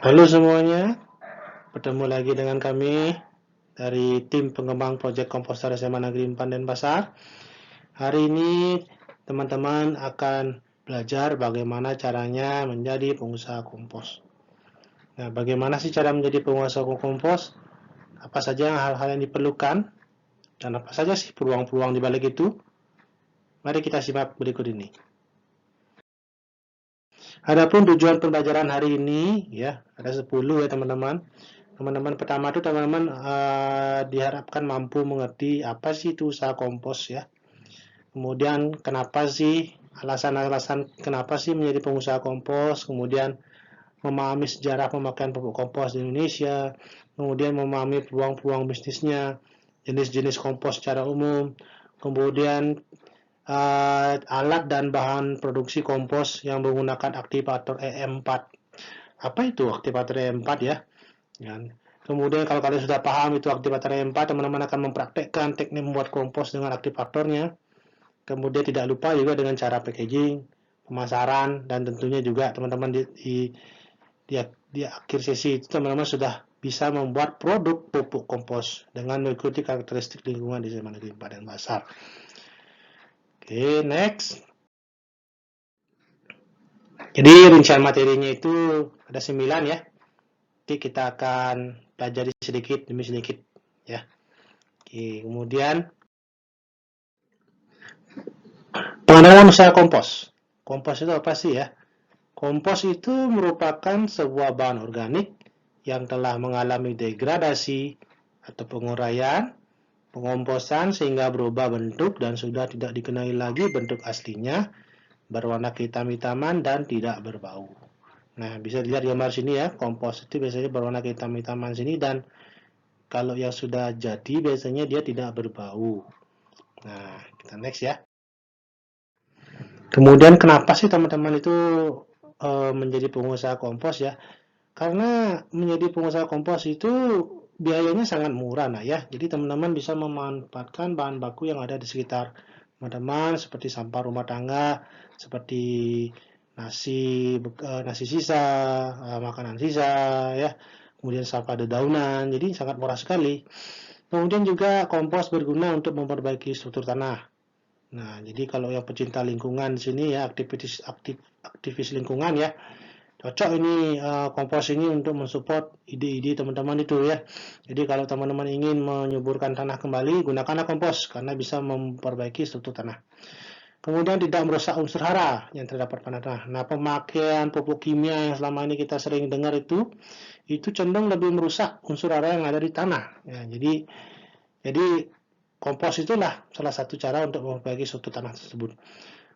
Halo semuanya, bertemu lagi dengan kami dari tim pengembang proyek komposter SMA Negeri 4 Denpasar. Hari ini teman-teman akan belajar bagaimana caranya menjadi pengusaha kompos. Nah, bagaimana sih cara menjadi pengusaha kompos? Apa saja hal-hal yang diperlukan? Dan apa saja sih peluang-peluang di balik itu? Mari kita simak berikut ini. Adapun tujuan pembelajaran hari ini, ya, ada 10 ya teman-teman. Teman-teman pertama itu teman-teman diharapkan mampu mengerti apa sih itu usaha kompos ya. Kemudian kenapa sih alasan-alasan kenapa sih menjadi pengusaha kompos, kemudian memahami sejarah pemakaian pupuk kompos di Indonesia, kemudian memahami peluang-peluang bisnisnya, jenis-jenis kompos secara umum, kemudian alat dan bahan produksi kompos yang menggunakan aktivator EM4. Apa itu aktivator EM4 ya? Kemudian kalau kalian sudah paham itu aktivator EM4, teman-teman akan mempraktekkan teknik membuat kompos dengan aktivatornya. Kemudian tidak lupa juga dengan cara packaging, pemasaran, dan tentunya juga teman-teman di akhir sesi itu teman-teman sudah bisa membuat produk pupuk kompos dengan mengikuti karakteristik lingkungan di SMA Negeri 4 Denpasar. Oke, next. Jadi rincian materinya itu ada 9 ya. Nanti kita akan pelajari sedikit demi sedikit ya. Oke, kemudian pengenalan usaha kompos. Kompos itu apa sih ya? Kompos itu merupakan sebuah bahan organik yang telah mengalami degradasi atau penguraian, pengomposan sehingga berubah bentuk dan sudah tidak dikenali lagi bentuk aslinya, berwarna kehitam-hitaman dan tidak berbau. Nah, bisa dilihat gambar sini ya, kompos itu biasanya berwarna kehitam-hitaman sini dan kalau yang sudah jadi biasanya dia tidak berbau. Nah, kita next ya. Kemudian kenapa sih teman-teman itu menjadi pengusaha kompos ya? Karena menjadi pengusaha kompos itu biayanya sangat murah nah ya. Jadi teman-teman bisa memanfaatkan bahan baku yang ada di sekitar teman-teman seperti sampah rumah tangga, seperti nasi sisa, makanan sisa ya. Kemudian sampah dedaunan. Jadi sangat murah sekali. Kemudian juga kompos berguna untuk memperbaiki struktur tanah. Nah, jadi kalau yang pecinta lingkungan di sini ya, aktivis lingkungan ya, cocok ini kompos ini untuk mensupport ide-ide teman-teman itu ya. Jadi kalau teman-teman ingin menyuburkan tanah kembali, gunakanlah kompos karena bisa memperbaiki struktur tanah. Kemudian tidak merusak unsur hara yang terdapat pada tanah. Nah, pemakaian pupuk kimia yang selama ini kita sering dengar itu cenderung lebih merusak unsur hara yang ada di tanah. Ya, jadi kompos itulah salah satu cara untuk memperbaiki struktur tanah tersebut.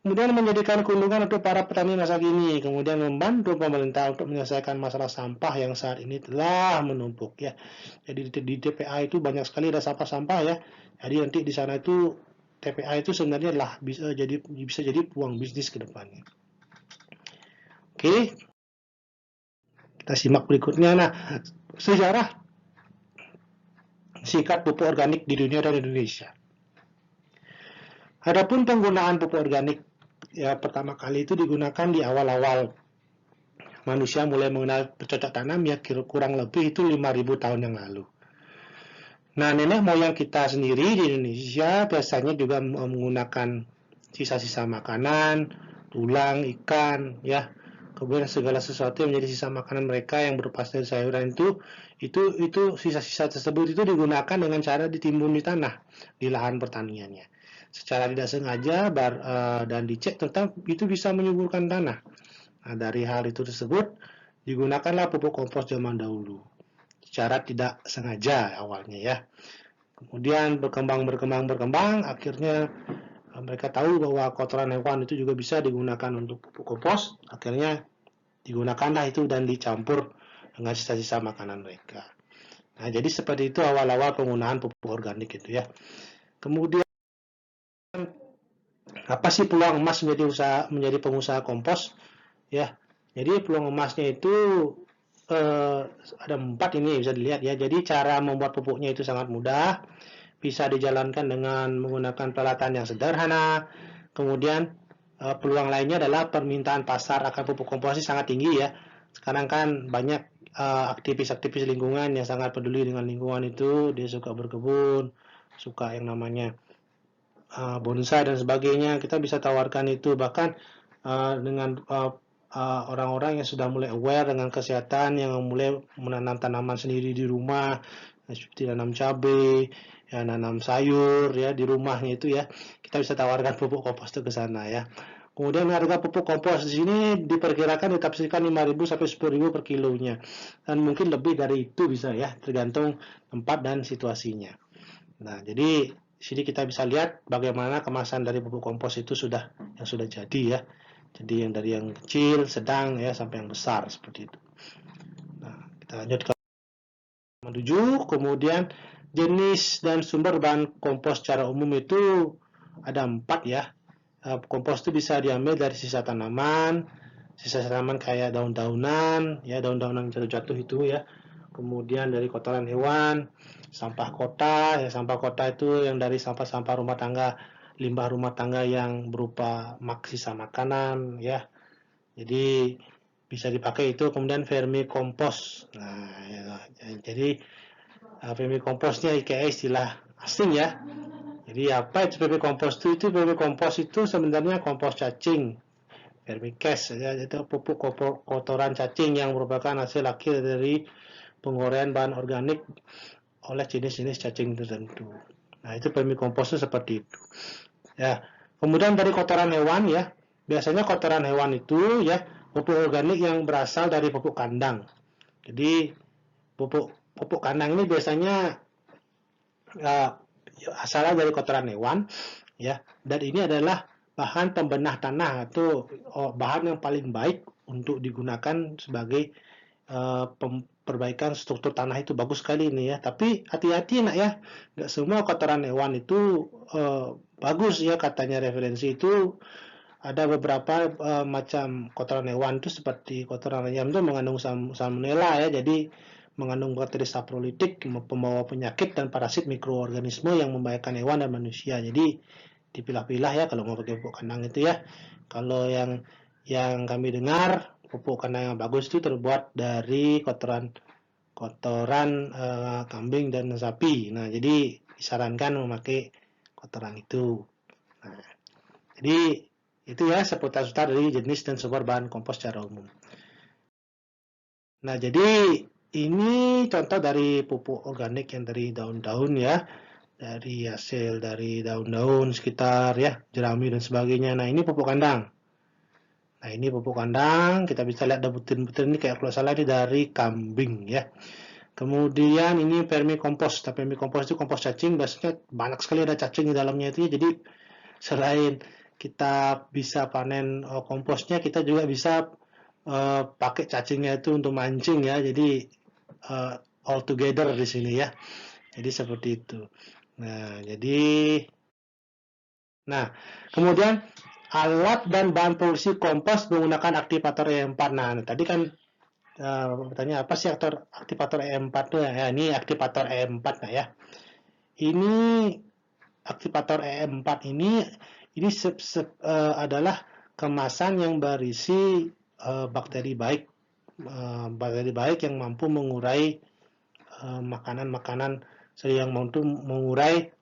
Kemudian menjadikan keuntungan untuk para petani masa kini, kemudian membantu pemerintah untuk menyelesaikan masalah sampah yang saat ini telah menumpuk ya. Jadi di TPA itu banyak sekali ada sampah-sampah ya. Jadi nanti di sana itu TPA itu sebenarnya lah bisa jadi peluang bisnis ke depannya. Oke. Kita simak berikutnya. Nah, sejarah singkat pupuk organik di dunia dan Indonesia. Adapun penggunaan pupuk organik ya pertama kali itu digunakan di awal-awal manusia mulai mengenal bercocok tanam ya kurang lebih itu 5.000 tahun yang lalu. Nah, nenek moyang kita sendiri di Indonesia biasanya juga menggunakan sisa-sisa makanan, tulang, ikan, ya. Kemudian segala sesuatu yang menjadi sisa makanan mereka yang berupa sayuran itu sisa-sisa tersebut itu digunakan dengan cara ditimbun di tanah di lahan pertaniannya. Secara tidak sengaja dan dicek tentang itu bisa menyuburkan tanah. Nah, dari hal itu tersebut digunakanlah pupuk kompos zaman dahulu. Secara tidak sengaja awalnya ya. Kemudian berkembang, akhirnya mereka tahu bahwa kotoran hewan itu juga bisa digunakan untuk pupuk kompos. Akhirnya digunakanlah itu dan dicampur dengan sisa-sisa makanan mereka. Nah, jadi seperti itu awal-awal penggunaan pupuk organik itu ya. Kemudian apa sih peluang emas menjadi pengusaha kompos? Ya, jadi peluang emasnya itu ada 4 ini bisa dilihat ya. Jadi cara membuat pupuknya itu sangat mudah, bisa dijalankan dengan menggunakan peralatan yang sederhana. Kemudian peluang lainnya adalah permintaan pasar akan pupuk kompos sangat tinggi ya. Sekarang kan banyak aktivis-aktivis lingkungan yang sangat peduli dengan lingkungan itu, dia suka berkebun, suka yang namanya bonsai dan sebagainya, kita bisa tawarkan itu. Bahkan dengan orang-orang yang sudah mulai aware dengan kesehatan, yang mulai menanam tanaman sendiri di rumah, seperti nanam cabai, ya, nanam sayur ya di rumahnya itu ya, kita bisa tawarkan pupuk kompos itu ke sana ya. Kemudian harga pupuk kompos di sini diperkirakan ditafsirkan 5.000 sampai 10.000 per kilonya, dan mungkin lebih dari itu bisa ya, tergantung tempat dan situasinya. Nah, jadi sini kita bisa lihat bagaimana kemasan dari pupuk kompos itu sudah jadi ya. Jadi yang dari yang kecil, sedang ya sampai yang besar seperti itu. Nah, kita lanjut ke 7. Kemudian jenis dan sumber bahan kompos secara umum itu ada 4 ya. Kompos itu bisa diambil dari sisa tanaman kayak daun-daunan ya, daun-daunan jatuh-jatuh itu ya. Kemudian dari kotoran hewan, sampah kota ya, sampah kota itu yang dari sampah-sampah rumah tangga, limbah rumah tangga yang berupa sisa makanan ya. Jadi bisa dipakai itu. Kemudian vermikompos. Nah, ya, jadi vermikomposnya kayak istilah asing ya. Jadi apa itu vermikompos itu? Vermikompos itu sebenarnya kompos cacing. Vermicast ya, itu pupuk kotoran cacing yang merupakan hasil akhir dari penguraian bahan organik oleh jenis-jenis cacing tertentu. Nah, itu vermikompos itu seperti itu. Ya. Kemudian dari kotoran hewan ya. Biasanya kotoran hewan itu ya pupuk organik yang berasal dari pupuk kandang. Jadi pupuk kandang ini biasanya asalnya dari kotoran hewan ya, dan ini adalah bahan pembenah tanah atau bahan yang paling baik untuk digunakan sebagai perbaikan struktur tanah. Itu bagus sekali ini ya, tapi hati-hati nak ya, nggak semua kotoran hewan itu bagus ya, katanya referensi itu ada beberapa macam kotoran hewan itu seperti kotoran ayam itu mengandung salmonella ya, jadi mengandung bakteri saprolitik, pembawa penyakit dan parasit mikroorganisme yang membahayakan hewan dan manusia. Jadi dipilah-pilah ya kalau mau pakai pupuk kandang itu ya. Kalau yang kami dengar pupuk kandang yang bagus itu terbuat dari kotoran kambing dan sapi. Nah, jadi disarankan memakai kotoran itu. Nah, jadi itu ya seputar-seputar dari jenis dan sumber bahan kompos secara umum. Nah, jadi ini contoh dari pupuk organik yang dari daun-daun ya, dari hasil dari daun-daun sekitar ya, jerami dan sebagainya. Nah, ini pupuk kandang. Nah, ini pupuk kandang, kita bisa lihat ada butir-butir ini kayak kalau salah ini dari kambing ya. Kemudian ini vermikompos. Nah, vermikompos itu kompos cacing, biasanya banyak sekali ada cacing di dalamnya itu ya. Jadi selain kita bisa panen komposnya, kita juga bisa pakai cacingnya itu untuk mancing ya. Jadi all together di sini ya. Jadi seperti itu. Nah, kemudian alat dan bahan produksi kompos menggunakan aktivator E4. Nah, tadi kan bertanya apa sih aktivator E4 itu ya? Ini aktivator E4 nah ya. Ini aktivator E4 ini adalah kemasan yang berisi bakteri baik yang mampu mengurai makanan-makanan yang mampu mengurai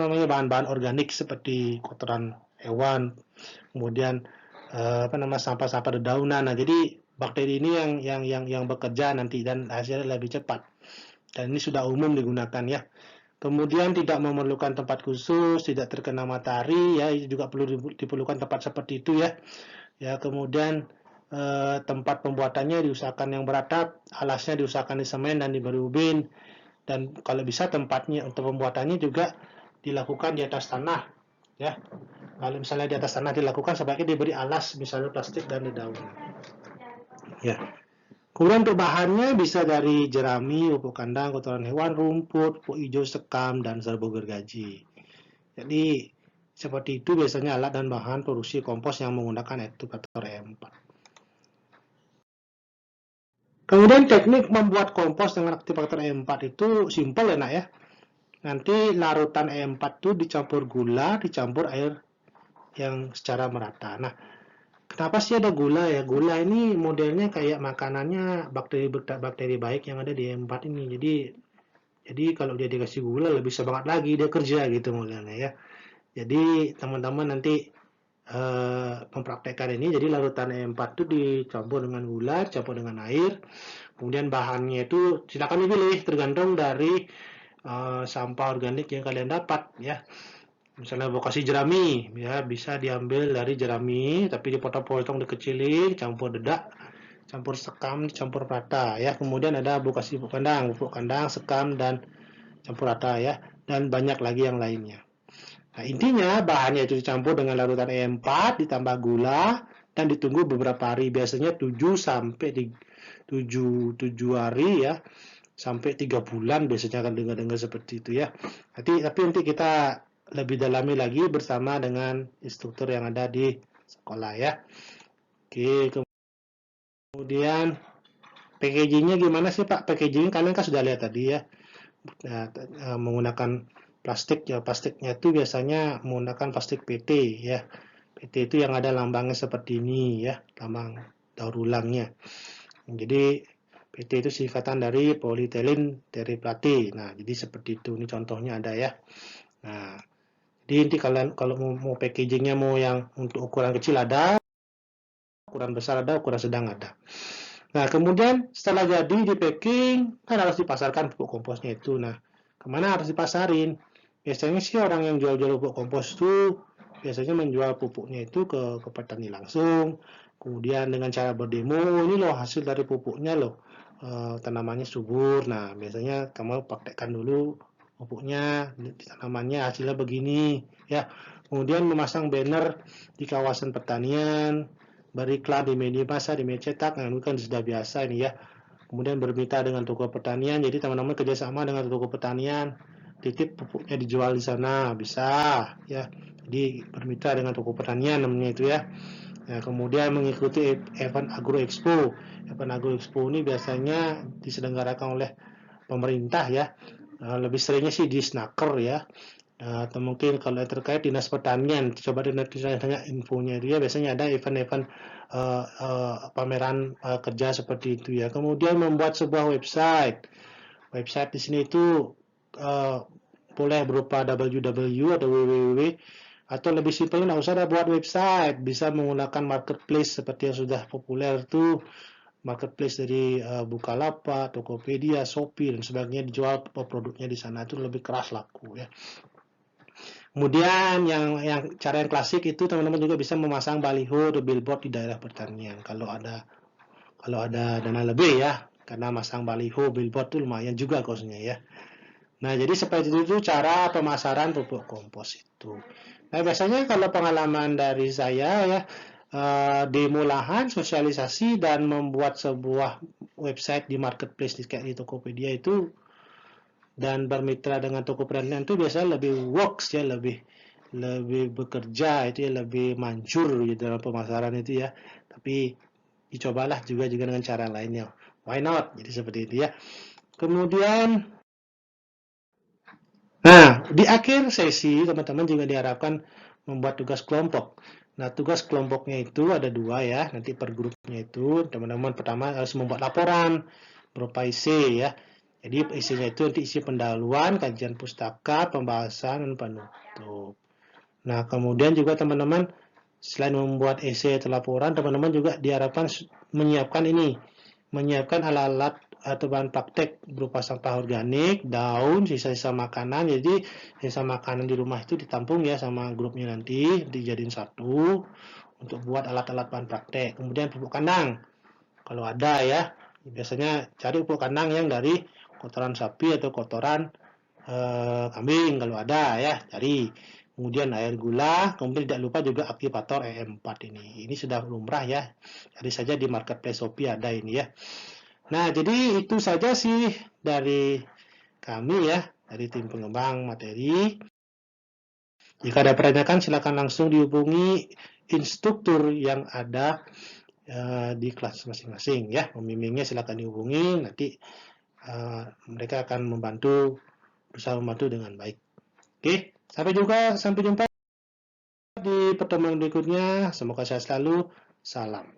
bahan-bahan organik seperti kotoran hewan, kemudian sampah-sampah dedaunan. Nah, jadi bakteri ini yang bekerja nanti dan hasilnya lebih cepat. Dan ini sudah umum digunakan ya. Kemudian tidak memerlukan tempat khusus, tidak terkena matahari ya, juga perlu diperlukan tempat seperti itu ya. Ya, kemudian tempat pembuatannya diusahakan yang beratap, alasnya diusahakan di semen dan diberi ubin, dan kalau bisa tempatnya untuk pembuatannya juga dilakukan di atas tanah ya. Kalau misalnya di atas tanah dilakukan, sebaiknya diberi alas misalnya plastik dan dedaunan. Ya. Kemudian untuk bahannya bisa dari jerami, pupuk kandang, kotoran hewan, rumput, pupuk hijau sekam, dan serbuk gergaji. Jadi seperti itu biasanya alat dan bahan produksi kompos yang menggunakan aktivator E4. Kemudian teknik membuat kompos dengan aktivator E4 itu simpel ya nak ya. Nanti larutan E4 itu dicampur gula, dicampur air yang secara merata. Nah, Kenapa sih ada gula ya? Gula ini modelnya kayak makanannya bakteri baik yang ada di E4 ini. Jadi kalau dia dikasih gula lebih semangat lagi dia kerja gitu modelnya ya. Jadi teman-teman nanti mempraktekkan ini. Jadi larutan E4 itu dicampur dengan gula, campur dengan air. Kemudian bahannya itu silakan dipilih tergantung dari sampah organik yang kalian dapat ya. Misalnya mau kasih jerami, ya bisa diambil dari jerami, tapi dipotong-potong dikecilin, campur dedak, campur sekam, campur rata ya. Kemudian ada pupuk kandang, sekam dan campur rata ya. Dan banyak lagi yang lainnya. Nah, intinya bahannya itu dicampur dengan larutan E4 ditambah gula dan ditunggu beberapa hari, biasanya 7 sampai 7 hari ya, sampai 3 bulan biasanya akan dengar-dengar seperti itu ya. Tapi nanti kita lebih dalami lagi bersama dengan instruktur yang ada di sekolah ya. Oke, kemudian packagingnya gimana sih Pak? Packaging kalian kan sudah lihat tadi ya. Nah, menggunakan plastik ya, plastiknya itu biasanya menggunakan plastik PT ya. PT itu yang ada lambangnya seperti ini ya, lambang daur ulangnya. Jadi PT itu singkatan dari polyethylene terephthalate. Nah, jadi seperti itu. Ini contohnya ada ya. Nah, jadi nanti kalian kalau mau packagingnya mau yang untuk ukuran kecil ada, ukuran besar ada, ukuran sedang ada. Nah, kemudian setelah jadi di packing, kan harus dipasarkan pupuk komposnya itu. Nah, kemana harus dipasarin? Biasanya sih orang yang jual-jual pupuk kompos itu biasanya menjual pupuknya itu ke petani langsung. Kemudian dengan cara berdemo, ini loh hasil dari pupuknya loh, tanamannya subur. Nah, biasanya kamu praktekkan dulu pupuknya, tanamannya hasilnya begini, ya. Kemudian memasang banner di kawasan pertanian, beriklan di media massa, di media cetak, nah ini kan sudah biasa ini ya. Kemudian bermitra dengan toko pertanian, jadi teman-teman kerjasama dengan toko pertanian, titip pupuknya dijual di sana, bisa ya. Jadi bermitra dengan toko pertanian namanya itu ya. Nah, kemudian mengikuti event Agro Expo. Event Agro Expo ini biasanya diselenggarakan oleh pemerintah ya. Lebih seringnya sih di Snaker ya. Atau mungkin kalau terkait dinas pertanian, coba ditanya infonya dia biasanya ada event-event pameran kerja seperti itu ya. Kemudian membuat sebuah website. Website di sini itu boleh berupa www atau www, atau lebih simpel nggak usah ada buat website, bisa menggunakan marketplace seperti yang sudah populer tuh, marketplace dari Bukalapak, Tokopedia, Shopee dan sebagainya, dijual produknya di sana itu lebih keras laku ya. Kemudian yang cara yang klasik itu teman-teman juga bisa memasang baliho atau billboard di daerah pertanian kalau ada dana lebih ya, karena masang baliho billboard itu lumayan juga kosnya ya. Nah, jadi seperti itu cara pemasaran pupuk kompos itu. Nah, biasanya kalau pengalaman dari saya ya, demo lahan, sosialisasi dan membuat sebuah website di marketplace kayak di Tokopedia itu dan bermitra dengan toko pertanian itu biasanya lebih works ya, lebih bekerja itu ya, lebih manjur gitu dalam pemasaran itu ya. Tapi dicobalah juga dengan cara lainnya. Why not? Jadi seperti itu ya. Kemudian, nah di akhir sesi teman-teman juga diharapkan membuat tugas kelompok. Nah, tugas kelompoknya itu ada 2 ya. Nanti per grupnya itu teman-teman pertama harus membuat laporan berupa isi ya. Jadi isinya itu nanti isi pendahuluan, kajian pustaka, pembahasan, dan penutup. Nah, kemudian juga teman-teman selain membuat esai atau laporan, teman-teman juga diharapkan menyiapkan alat-alat atau bahan praktek berupa sampah organik, daun, sisa-sisa makanan. Jadi sisa makanan di rumah itu ditampung ya sama grupnya nanti, dijadiin satu untuk buat alat-alat bahan praktek. Kemudian pupuk kandang, kalau ada ya, biasanya cari pupuk kandang yang dari kotoran sapi atau kotoran kambing kalau ada ya, cari. Kemudian air gula, kemudian tidak lupa juga aktivator E4 ini. Ini sudah lumrah ya. Cari saja di marketplace Shopee ada ini ya. Nah, jadi itu saja sih dari kami ya, dari tim pengembang materi. Jika ada pertanyaan silakan langsung dihubungi instruktur yang ada di kelas masing-masing ya. Pembimbingnya silakan dihubungi, nanti mereka akan berusaha membantu dengan baik. Oke, sampai jumpa di pertemuan berikutnya. Semoga sehat selalu. Salam.